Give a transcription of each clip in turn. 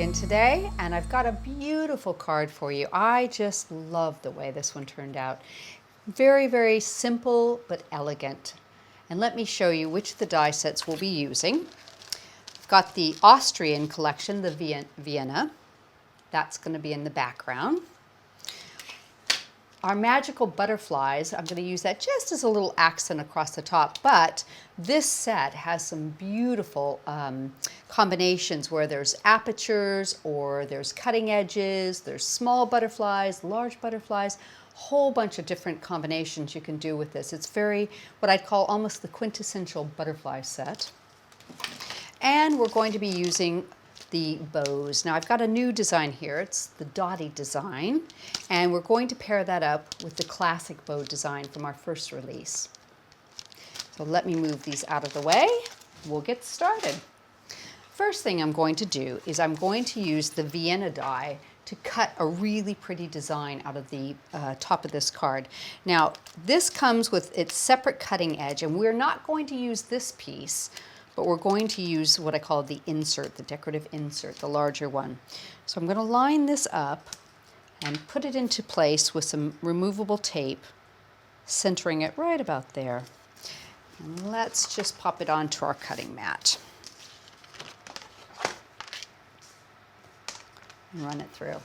again today, and I've got a beautiful card for you. I just love the way this one turned out. Very, very simple but elegant. And let me show you which of the die sets we'll be using. I've got the Austrian collection, the Vienna. That's going to be in the background. Our magical butterflies, I'm going to use that just as a little accent across the top, but this set has some beautiful combinations where there's apertures or there's cutting edges, there's small butterflies, large butterflies, whole bunch of different combinations you can do with this. It's very, what I'd call almost the quintessential butterfly set. And we're going to be using the bows. Now I've got a new design here. It's the dotty design, and we're going to pair that up with the classic bow design from our first release. So let me move these out of the way. We'll get started. First thing I'm going to do is I'm going to use the Vienna die to cut a really pretty design out of the top of this card. Now this comes with its separate cutting edge, and we're not going to use this piece, but we're going to use what I call the insert, the decorative insert, the larger one. So I'm going to line this up and put it into place with some removable tape, centering it right about there. And let's just pop it onto our cutting mat and run it through.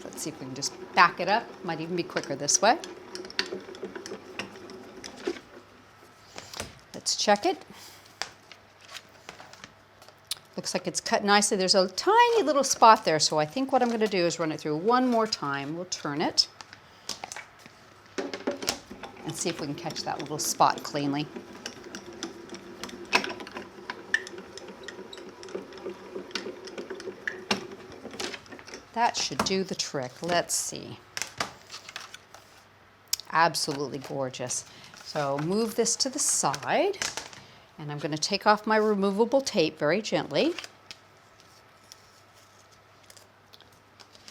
Let's see if we can just back it up. Might even be quicker this way. Let's check it. Looks like it's cut nicely. There's a tiny little spot there, so I think what I'm going to do is run it through one more time. We'll turn it and see if we can catch that little spot cleanly. That should do the trick. Let's see. Absolutely gorgeous. So move this to the side, and I'm going to take off my removable tape very gently.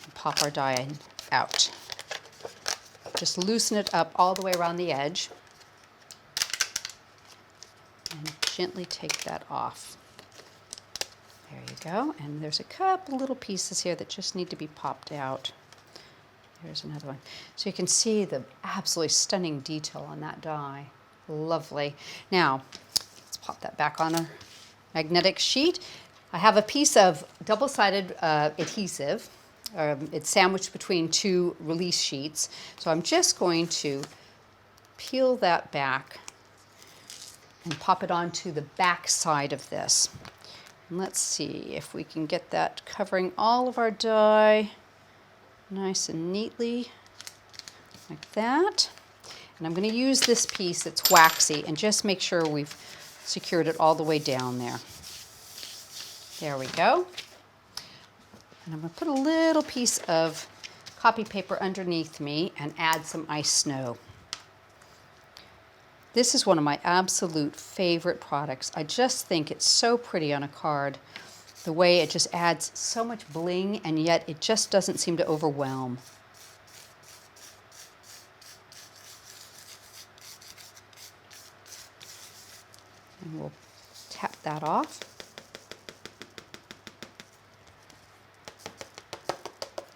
And pop our die out. Just loosen it up all the way around the edge, and gently take that off. There you go, and there's a couple little pieces here that just need to be popped out. There's another one. So you can see the absolutely stunning detail on that die. Lovely. Now, let's pop that back on our magnetic sheet. I have a piece of double-sided adhesive. It's sandwiched between two release sheets. So I'm just going to peel that back and pop it onto the back side of this. And let's see if we can get that covering all of our die nice and neatly, like that. And I'm going to use this piece that's waxy and just make sure we've secured it all the way down there. There we go. And I'm going to put a little piece of copy paper underneath me and add some ice snow. This is one of my absolute favorite products. I just think it's so pretty on a card. The way it just adds so much bling, and yet it just doesn't seem to overwhelm. And we'll tap that off.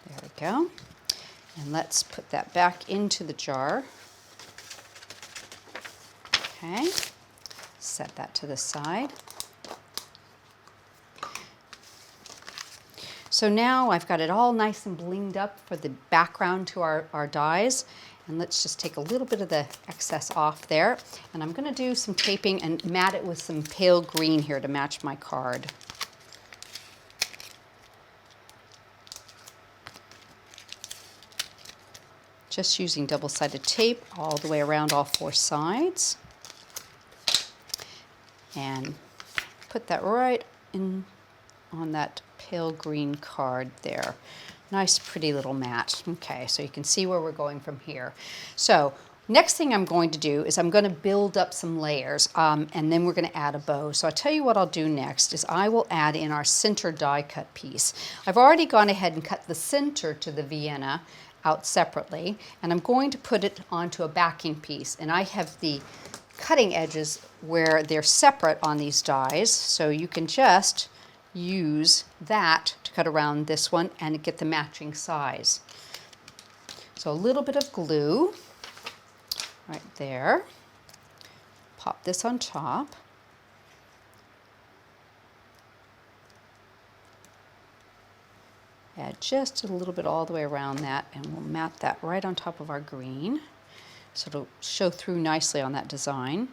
There we go. And let's put that back into the jar. Okay, set that to the side. So now I've got it all nice and blinged up for the background to our dies. And let's just take a little bit of the excess off there. And I'm going to do some taping and mat it with some pale green here to match my card. Just using double-sided tape all the way around all four sides. And put that right in on that pale green card there. Nice pretty little mat. Okay, so you can see where we're going from here. So next thing I'm going to do is I'm going to build up some layers, and then we're going to add a bow. So I'll tell you what I'll do next is I will add in our center die cut piece. I've already gone ahead and cut the center to the Vienna out separately, and I'm going to put it onto a backing piece. And I have the cutting edges where they're separate on these dies, so you can just use that to cut around this one and get the matching size. So a little bit of glue right there. Pop this on top. Add just a little bit all the way around that, and we'll mat that right on top of our green so it'll show through nicely on that design.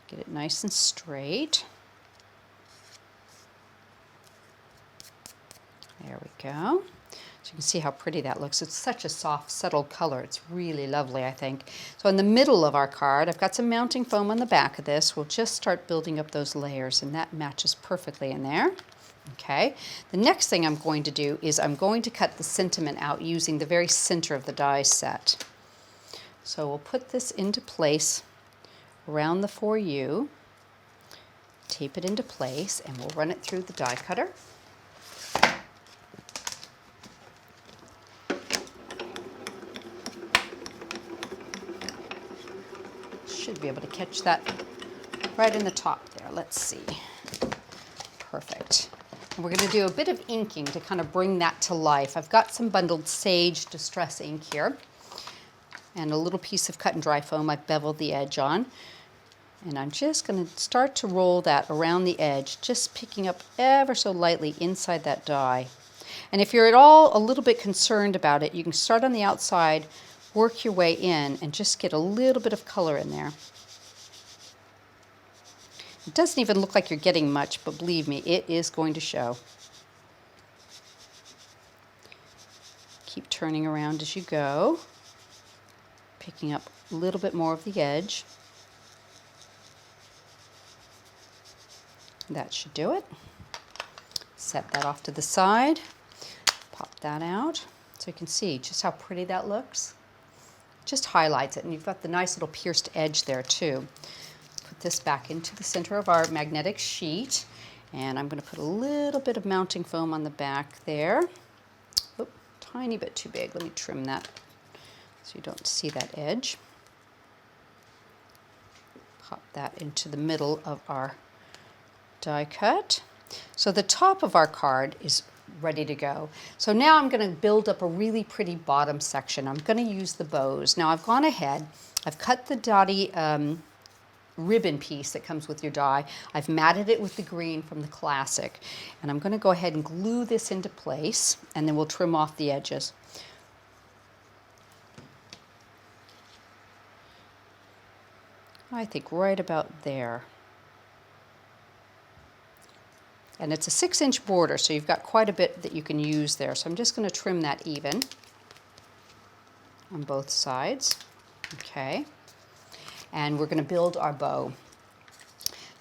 Get it nice and straight. There we go. So you can see how pretty that looks. It's such a soft, subtle color. It's really lovely, I think. So in the middle of our card, I've got some mounting foam on the back of this. We'll just start building up those layers, and that matches perfectly in there. Okay. The next thing I'm going to do is I'm going to cut the sentiment out using the very center of the die set. So we'll put this into place around the 4U, tape it into place, and we'll run it through the die cutter. Should be able to catch that right in the top there. Let's see. Perfect. And we're going to do a bit of inking to kind of bring that to life. I've got some bundled Sage Distress ink here and a little piece of cut and dry foam I've beveled the edge on. And I'm just going to start to roll that around the edge, just picking up ever so lightly inside that die. And if you're at all a little bit concerned about it, you can start on the outside, work your way in, and just get a little bit of color in there. It doesn't even look like you're getting much, but believe me, it is going to show. Keep turning around as you go, picking up a little bit more of the edge. That should do it. Set that off to the side, pop that out, so you can see just how pretty that looks. Just highlights it, and you've got the nice little pierced edge there too. Put this back into the center of our magnetic sheet, and I'm going to put a little bit of mounting foam on the back there. Oop, tiny bit too big. Let me trim that so you don't see that edge. Pop that into the middle of our die cut. So the top of our card is ready to go. So now I'm going to build up a really pretty bottom section. I'm going to use the bows. Now I've gone ahead, I've cut the dotty ribbon piece that comes with your die. I've matted it with the green from the Classic, and I'm going to go ahead and glue this into place, and then we'll trim off the edges. I think right about there. And it's a 6-inch border, so you've got quite a bit that you can use there. So I'm just going to trim that even on both sides. Okay. And we're going to build our bow.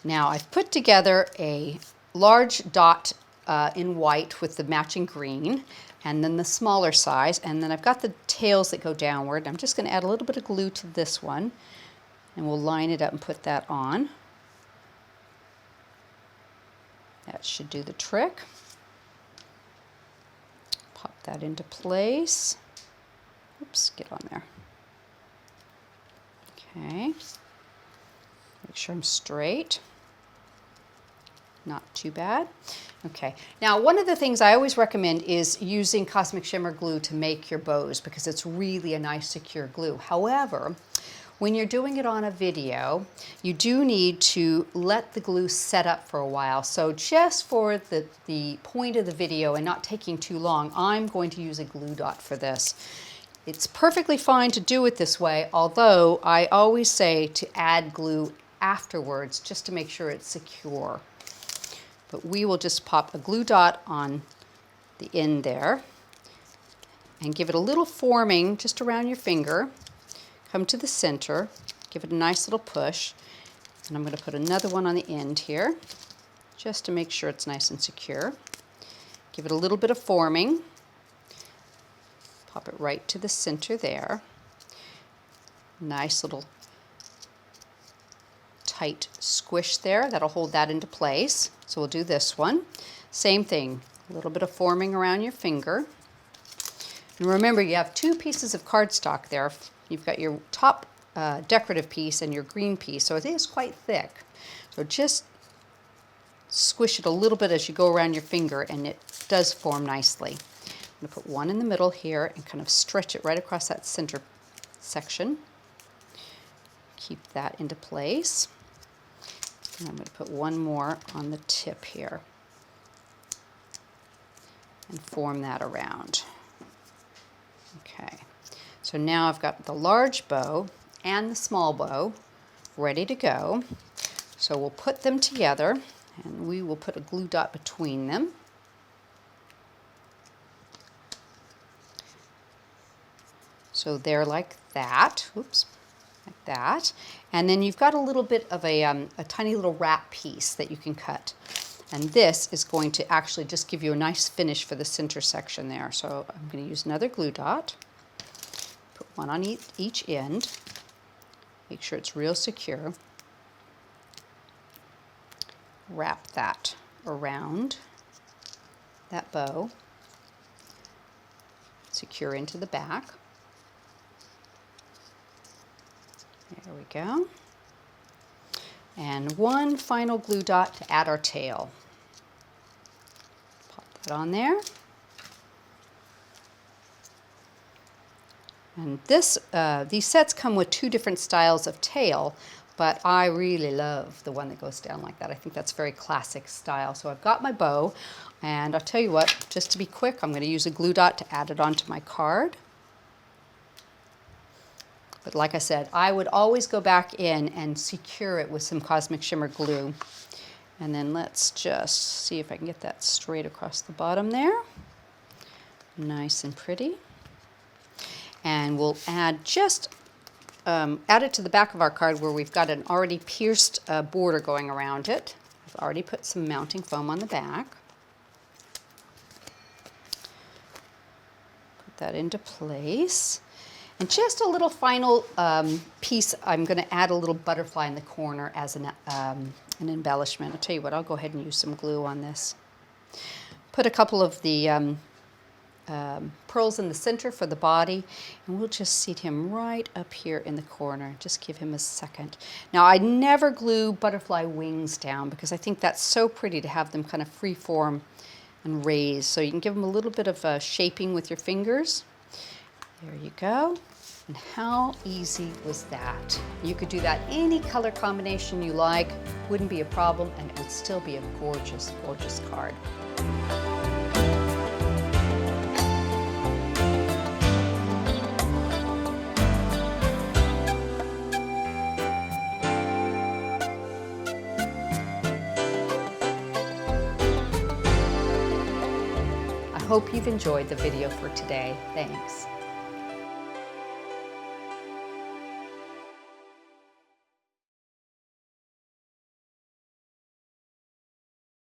Now I've put together a large dot in white with the matching green, and then the smaller size, and then I've got the tails that go downward. I'm just going to add a little bit of glue to this one, and we'll line it up and put that on. That should do the trick. Pop that into place. Oops, get on there. Okay. Make sure I'm straight. Not too bad. Okay. Now, one of the things I always recommend is using Cosmic Shimmer glue to make your bows, because it's really a nice secure glue. However, when you're doing it on a video, you do need to let the glue set up for a while. So just for the point of the video and not taking too long, I'm going to use a glue dot for this. It's perfectly fine to do it this way, although I always say to add glue afterwards just to make sure it's secure. But we will just pop a glue dot on the end there and give it a little forming just around your finger. Come to the center, give it a nice little push, and I'm going to put another one on the end here just to make sure it's nice and secure. Give it a little bit of forming, pop it right to the center there. Nice little tight squish there, that'll hold that into place. So we'll do this one. Same thing, a little bit of forming around your finger. And remember, you have 2 pieces of cardstock there. You've got your top decorative piece and your green piece, so it is quite thick. So just squish it a little bit as you go around your finger, and it does form nicely. I'm going to put one in the middle here and kind of stretch it right across that center section. Keep that into place. And I'm going to put one more on the tip here and form that around. Okay, so now I've got the large bow and the small bow ready to go. So we'll put them together, and we will put a glue dot between them. So they're like that. Oops. Like that. And then you've got a little bit of a tiny little wrap piece that you can cut. And this is going to actually just give you a nice finish for the center section there. So I'm going to use another glue dot. Put one on each end. Make sure it's real secure. Wrap that around that bow. Secure into the back. There we go. And one final glue dot to add our tail. Pop that on there. And these sets come with 2 different styles of tail, but I really love the one that goes down like that. I think that's very classic style. So I've got my bow, and I'll tell you what, just to be quick, I'm going to use a glue dot to add it onto my card. But like I said, I would always go back in and secure it with some Cosmic Shimmer glue. And then let's just see if I can get that straight across the bottom there. Nice and pretty. And we'll add just, add it to the back of our card where we've got an already pierced border going around it. I've already put some mounting foam on the back. Put that into place. And just a little final piece, I'm going to add a little butterfly in the corner as an embellishment. I'll tell you what, I'll go ahead and use some glue on this. Put a couple of the pearls in the center for the body, and we'll just seat him right up here in the corner. Just give him a second. Now, I never glue butterfly wings down because I think that's so pretty to have them kind of free form and raise. So you can give them a little bit of shaping with your fingers. There you go. And how easy was that? You could do that any color combination you like, wouldn't be a problem, and it would still be a gorgeous, gorgeous card. I hope you've enjoyed the video for today. Thanks.